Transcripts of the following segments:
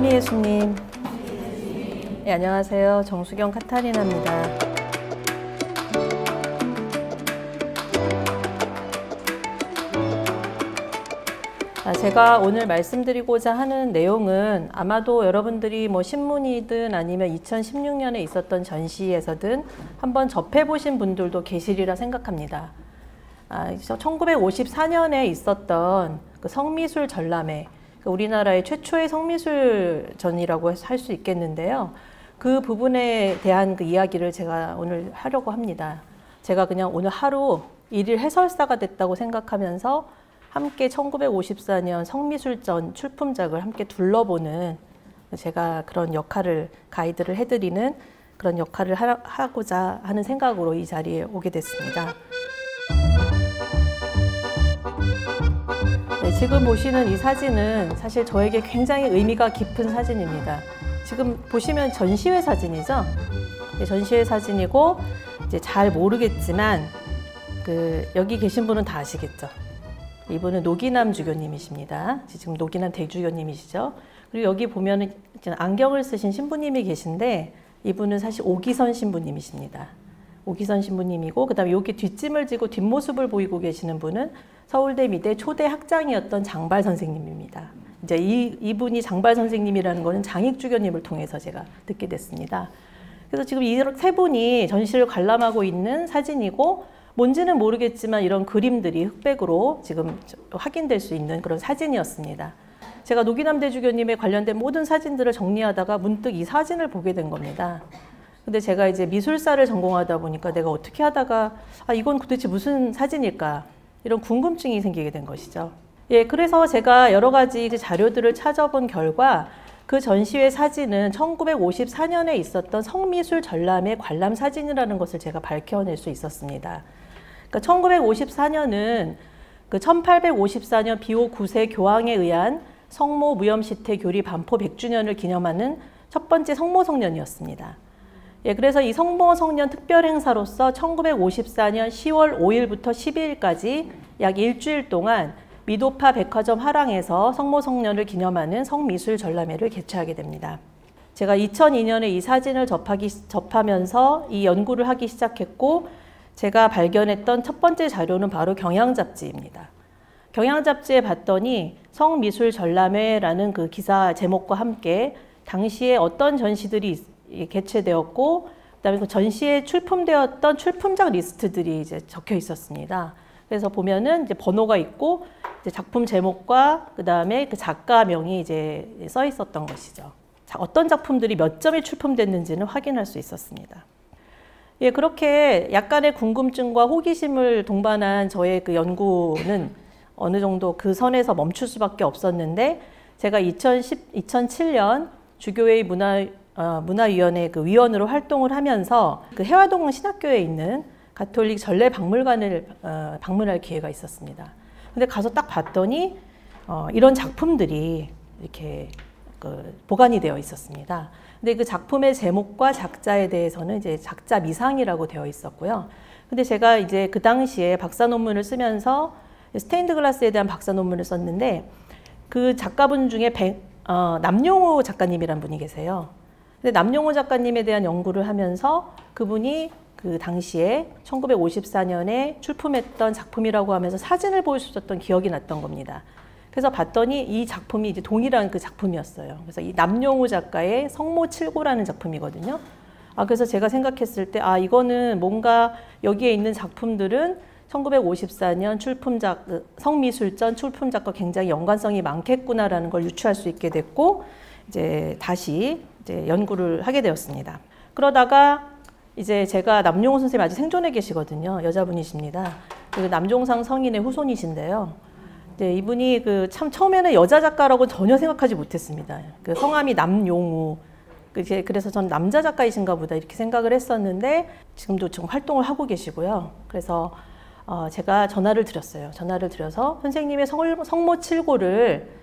참미 예수님. 네, 안녕하세요. 정수경 카타리나입니다. 제가 오늘 말씀드리고자 하는 내용은 아마도 여러분들이 뭐 신문이든 아니면 2016년에 있었던 전시에서든 한번 접해보신 분들도 계시리라 생각합니다. 1954년에 있었던 그 성미술 전람회, 우리나라의 최초의 성미술전이라고 할 수 있겠는데요. 그 부분에 대한 그 이야기를 제가 오늘 하려고 합니다. 제가 그냥 오늘 하루 일일 해설사가 됐다고 생각하면서 함께 1954년 성미술전 출품작을 함께 둘러보는, 제가 그런 역할을 가이드를 해드리는 그런 역할을 하고자 하는 생각으로 이 자리에 오게 됐습니다. 네, 지금 보시는 이 사진은 사실 저에게 굉장히 의미가 깊은 사진입니다. 지금 보시면 전시회 사진이죠. 네, 전시회 사진이고 이제 잘 모르겠지만 여기 계신 분은 다 아시겠죠. 이분은 노기남 주교님이십니다. 지금 노기남 대주교님이시죠. 그리고 여기 보면은 안경을 쓰신 신부님이 계신데 이분은 사실 오기선 신부님이십니다. 오기선 신부님이고, 그 다음에 여기 뒷짐을 지고 뒷모습을 보이고 계시는 분은 서울대 미대 초대 학장이었던 장발 선생님입니다. 이제 이분이 장발 선생님이라는 거는 장익주교님을 통해서 제가 듣게 됐습니다. 그래서 지금 이 세 분이 전시를 관람하고 있는 사진이고, 뭔지는 모르겠지만 이런 그림들이 흑백으로 지금 확인될 수 있는 그런 사진이었습니다. 제가 노기남 대주교님에 관련된 모든 사진들을 정리하다가 문득 이 사진을 보게 된 겁니다. 근데 제가 이제 미술사를 전공하다 보니까 내가 어떻게 하다가 이건 도대체 무슨 사진일까, 이런 궁금증이 생기게 된 것이죠. 예, 그래서 제가 여러 가지 자료들을 찾아본 결과 그 전시회 사진은 1954년에 있었던 성미술 전람회 관람 사진이라는 것을 제가 밝혀낼 수 있었습니다. 그러니까 1954년은 그 1854년 비호 9세 교황에 의한 성모 무염시태 교리 반포 100주년을 기념하는 첫 번째 성모성년이었습니다. 예, 그래서 이 성모성년 특별행사로서 1954년 10월 5일부터 12일까지 약 일주일 동안 미도파 백화점 화랑에서 성모성년을 기념하는 성미술 전람회를 개최하게 됩니다. 제가 2002년에 이 사진을 접하면서 이 연구를 하기 시작했고, 제가 발견했던 첫 번째 자료는 바로 경향잡지입니다. 경향잡지에 봤더니 성미술 전람회라는 그 기사 제목과 함께 당시에 어떤 전시들이 개최되었고, 그다음에 그 전시에 출품되었던 출품작 리스트들이 이제 적혀 있었습니다. 그래서 보면은 이제 번호가 있고, 이제 작품 제목과 그다음에 그 작가명이 이제 써 있었던 것이죠. 어떤 작품들이 몇 점이 출품됐는지는 확인할 수 있었습니다. 예, 그렇게 약간의 궁금증과 호기심을 동반한 저의 그 연구는 어느 정도 그 선에서 멈출 수밖에 없었는데, 제가 2007년 주교회 문화위원회 그 위원으로 활동을 하면서 그 해화동 신학교에 있는 가톨릭 전래박물관을 방문할 기회가 있었습니다. 근데 가서 딱 봤더니 이런 작품들이 이렇게 보관이 되어 있었습니다. 근데 그 작품의 제목과 작자에 대해서는 이제 작자 미상이라고 되어 있었고요. 근데 제가 이제 그 당시에 박사 논문을 쓰면서 스테인드 글라스에 대한 박사 논문을 썼는데, 그 작가분 중에 남용호 작가님이란 분이 계세요. 근데 남용호 작가님에 대한 연구를 하면서 그분이 그 당시에 1954년에 출품했던 작품이라고 하면서 사진을 보여주셨던 기억이 났던 겁니다. 그래서 봤더니 이 작품이 이제 동일한 그 작품이었어요. 그래서 이 남용호 작가의 성모칠고라는 작품이거든요. 그래서 제가 생각했을 때 이거는 뭔가 여기에 있는 작품들은 1954년 출품작, 성미술전 출품작과 굉장히 연관성이 많겠구나라는 걸 유추할 수 있게 됐고, 이제 다시 연구를 하게 되었습니다. 그러다가 이제 제가 남용호 선생님 아직 생존해 계시거든요. 여자분이십니다. 그 남종상 성인의 후손이신데요. 네, 이분이 참 처음에는 여자 작가라고 전혀 생각하지 못했습니다. 그 성함이 남용우. 그래서 전 남자 작가이신가 보다 이렇게 생각을 했었는데, 지금도 지금 활동을 하고 계시고요. 그래서 제가 전화를 드렸어요. 전화를 드려서 선생님의 성모칠고를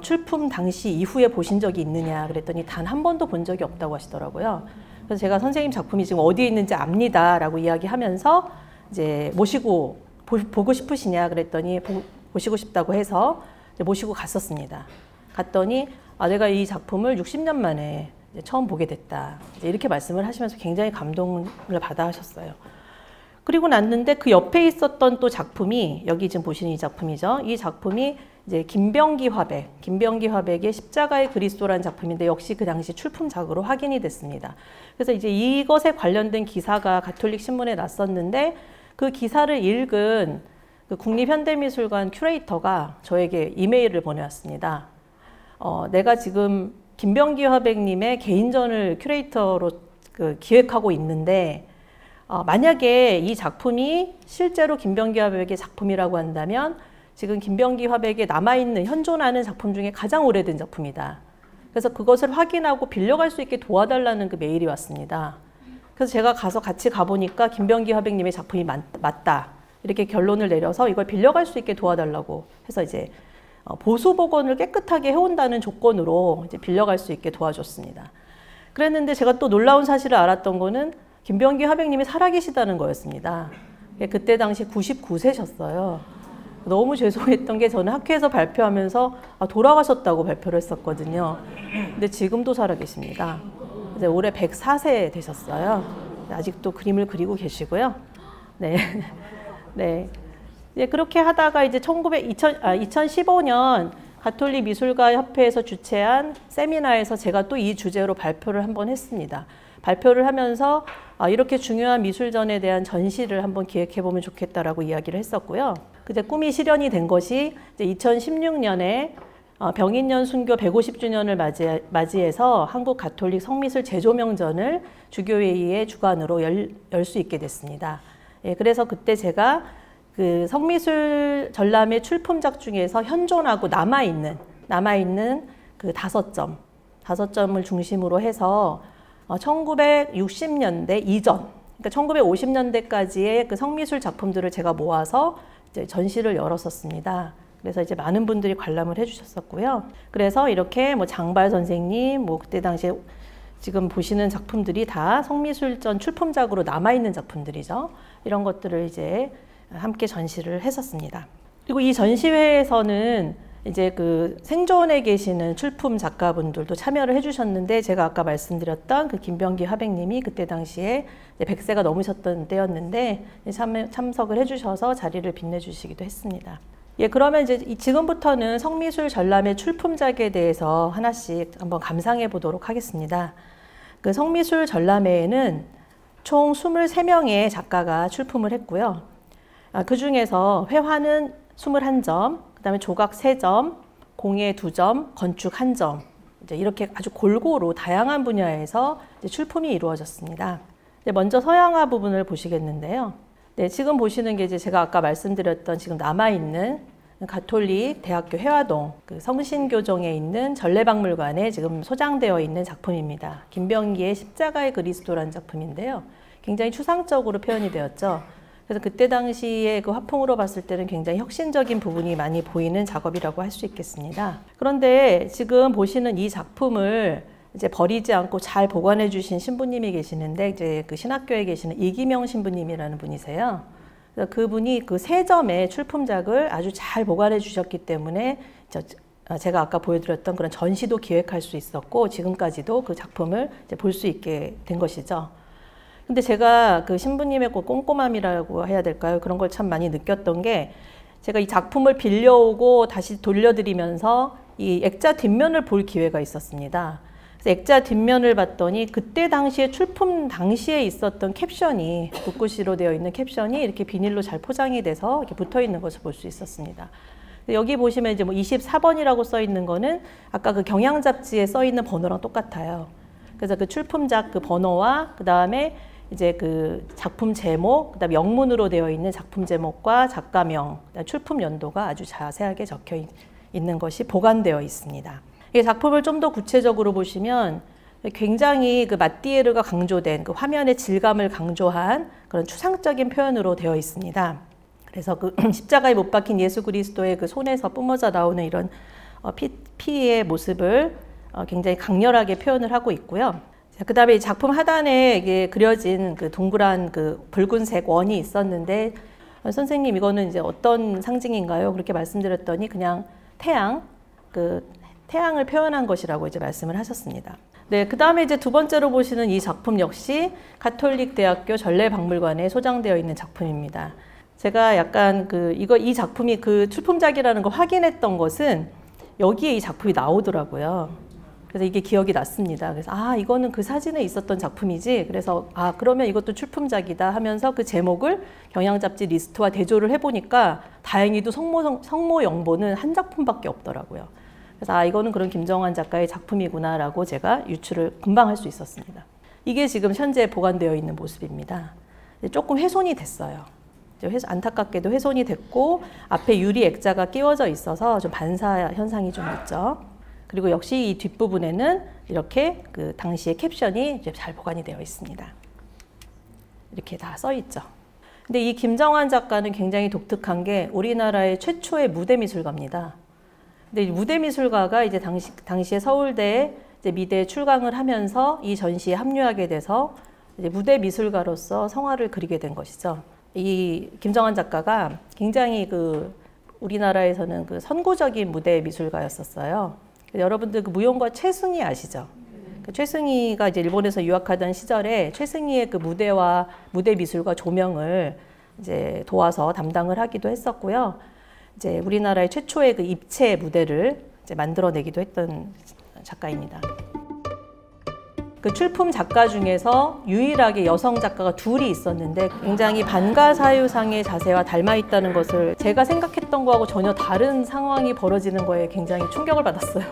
출품 당시 이후에 보신 적이 있느냐 그랬더니 단 한 번도 본 적이 없다고 하시더라고요. 그래서 제가 선생님 작품이 지금 어디에 있는지 압니다라고 이야기하면서 이제 모시고 보고 싶으시냐 그랬더니 보시고 싶다고 해서 모시고 갔었습니다. 갔더니 내가 이 작품을 60년 만에 이제 처음 보게 됐다. 이제 이렇게 말씀을 하시면서 굉장히 감동을 받아 하셨어요. 그리고 났는데 그 옆에 있었던 또 작품이 여기 지금 보시는 이 작품이죠. 이 작품이 이제 김병기 화백의 십자가의 그리스도라는 작품인데 역시 그 당시 출품작으로 확인이 됐습니다. 그래서 이제 이것에 관련된 기사가 가톨릭 신문에 났었는데 그 기사를 읽은 그 국립현대미술관 큐레이터가 저에게 이메일을 보내왔습니다. 내가 지금 김병기 화백님의 개인전을 큐레이터로 기획하고 있는데 만약에 이 작품이 실제로 김병기 화백의 작품이라고 한다면 지금 김병기 화백에 남아있는 현존하는 작품 중에 가장 오래된 작품이다. 그래서 그것을 확인하고 빌려갈 수 있게 도와달라는 그 메일이 왔습니다. 그래서 제가 가서 같이 가보니까 김병기 화백님의 작품이 맞다. 이렇게 결론을 내려서 이걸 빌려갈 수 있게 도와달라고 해서 이제 보수 복원을 깨끗하게 해온다는 조건으로 이제 빌려갈 수 있게 도와줬습니다. 그랬는데 제가 또 놀라운 사실을 알았던 거는 김병기 화백님이 살아계시다는 거였습니다. 그때 당시 99세셨어요. 너무 죄송했던 게 저는 학회에서 발표하면서 돌아가셨다고 발표를 했었거든요. 근데 지금도 살아계십니다. 이제 올해 104세 되셨어요. 아직도 그림을 그리고 계시고요. 네. 네. 그렇게 하다가 이제 2015년 가톨릭 미술가 협회에서 주최한 세미나에서 제가 또 이 주제로 발표를 한번 했습니다. 발표를 하면서 이렇게 중요한 미술전에 대한 전시를 한번 기획해보면 좋겠다라고 이야기를 했었고요. 그때 꿈이 실현이 된 것이 이제 2016년에 병인년 순교 150주년을 맞이해서 한국 가톨릭 성미술 재조명전을 주교회의의 주관으로 열 수 있게 됐습니다. 그래서 그때 제가 그 성미술 전람회 출품작 중에서 현존하고 남아있는 그 5점을 중심으로 해서 1960년대 이전, 그러니까 1950년대까지의 그 성미술 작품들을 제가 모아서 이제 전시를 열었었습니다. 그래서 이제 많은 분들이 관람을 해주셨었고요. 그래서 이렇게 뭐 장발 선생님, 뭐 그때 당시에 지금 보시는 작품들이 다 성미술전 출품작으로 남아있는 작품들이죠. 이런 것들을 이제 함께 전시를 했었습니다. 그리고 이 전시회에서는 이제 그 생존에 계시는 출품 작가분들도 참여를 해주셨는데 제가 아까 말씀드렸던 그 김병기 화백님이 그때 당시에 100세가 넘으셨던 때였는데 참석을 해주셔서 자리를 빛내주시기도 했습니다. 그러면 이제 지금부터는 성미술 전람회 출품작에 대해서 하나씩 한번 감상해 보도록 하겠습니다. 그 성미술 전람회에는 총 23명의 작가가 출품을 했고요. 그 중에서 회화는 21점, 그 다음에 조각 3점, 공예 2점, 건축 1점 이제 이렇게 아주 골고루 다양한 분야에서 이제 출품이 이루어졌습니다. 먼저 서양화 부분을 보시겠는데요. 지금 보시는 게 이제 제가 아까 말씀드렸던 지금 남아있는 가톨릭 대학교 회화동 그 성신교정에 있는 전래박물관에 지금 소장되어 있는 작품입니다. 김병기의 십자가의 그리스도라는 작품인데요. 굉장히 추상적으로 표현이 되었죠. 그래서 그때 당시에 그 화풍으로 봤을 때는 굉장히 혁신적인 부분이 많이 보이는 작업이라고 할 수 있겠습니다. 그런데 지금 보시는 이 작품을 이제 버리지 않고 잘 보관해 주신 신부님이 계시는데 이제 그 신학교에 계시는 이기명 신부님이라는 분이세요. 그래서 그분이 그 3점의 출품작을 아주 잘 보관해 주셨기 때문에 제가 아까 보여드렸던 그런 전시도 기획할 수 있었고 지금까지도 그 작품을 볼 수 있게 된 것이죠. 근데 제가 그 신부님의 꼼꼼함이라고 해야 될까요? 그런 걸 참 많이 느꼈던 게 제가 이 작품을 빌려오고 다시 돌려드리면서 이 액자 뒷면을 볼 기회가 있었습니다. 그래서 액자 뒷면을 봤더니 그때 당시에 출품 당시에 있었던 캡션이 붓글씨로 되어 있는 캡션이 이렇게 비닐로 잘 포장이 돼서 이렇게 붙어 있는 것을 볼 수 있었습니다. 여기 보시면 이제 뭐 24번이라고 써 있는 거는 아까 그 경향 잡지에 써 있는 번호랑 똑같아요. 그래서 그 출품작 그 번호와 그 다음에 이제 그 작품 제목, 그다음에 영문으로 되어 있는 작품 제목과 작가명, 출품 연도가 아주 자세하게 적혀 있는 것이 보관되어 있습니다. 이 작품을 좀 더 구체적으로 보시면 굉장히 그 마띠에르가 강조된 그 화면의 질감을 강조한 그런 추상적인 표현으로 되어 있습니다. 그래서 그 십자가에 못 박힌 예수 그리스도의 그 손에서 뿜어져 나오는 이런 피의 모습을 굉장히 강렬하게 표현을 하고 있고요. 그 다음에 이 작품 하단에 이게 그려진 그 동그란 그 붉은색 원이 있었는데 선생님 이거는 이제 어떤 상징인가요? 그렇게 말씀드렸더니 그냥 태양, 그 태양을 표현한 것이라고 이제 말씀을 하셨습니다. 네, 그 다음에 이제 두 번째로 보시는 이 작품 역시 가톨릭 대학교 전래박물관에 소장되어 있는 작품입니다. 제가 약간 이 작품이 그 출품작이라는 걸 확인했던 것은 여기에 이 작품이 나오더라고요. 그래서 이게 기억이 났습니다. 그래서 이거는 그 사진에 있었던 작품이지. 그래서 그러면 이것도 출품작이다 하면서 그 제목을 경향잡지 리스트와 대조를 해보니까 다행히도 성모 영보는 한 작품밖에 없더라고요. 그래서 이거는 그런 김정환 작가의 작품이구나라고 제가 유추를 금방 할 수 있었습니다. 이게 지금 현재 보관되어 있는 모습입니다. 조금 훼손이 됐어요. 안타깝게도 훼손이 됐고 앞에 유리 액자가 끼워져 있어서 좀 반사 현상이 좀 있죠. 그리고 역시 이 뒷부분에는 이렇게 그 당시의 캡션이 이제 잘 보관이 되어 있습니다. 이렇게 다 써 있죠. 근데 이 김정환 작가는 굉장히 독특한 게 우리나라의 최초의 무대 미술가입니다. 근데 이 무대 미술가가 이제 당시에 서울대에 이제 미대에 출강을 하면서 이 전시에 합류하게 돼서 이제 무대 미술가로서 성화를 그리게 된 것이죠. 이 김정환 작가가 굉장히 우리나라에서는 선구적인 무대 미술가였었어요. 여러분들 무용가 최승희 아시죠? 최승희가 이제 일본에서 유학하던 시절에 최승희의 무대와 무대 미술과 조명을 이제 도와서 담당을 하기도 했었고요. 이제 우리나라의 최초의 입체 무대를 이제 만들어내기도 했던 작가입니다. 그 출품 작가 중에서 유일하게 여성 작가가 둘이 있었는데 굉장히 반가사유상의 자세와 닮아 있다는 것을 제가 생각했던 거하고 전혀 다른 상황이 벌어지는 거에 굉장히 충격을 받았어요.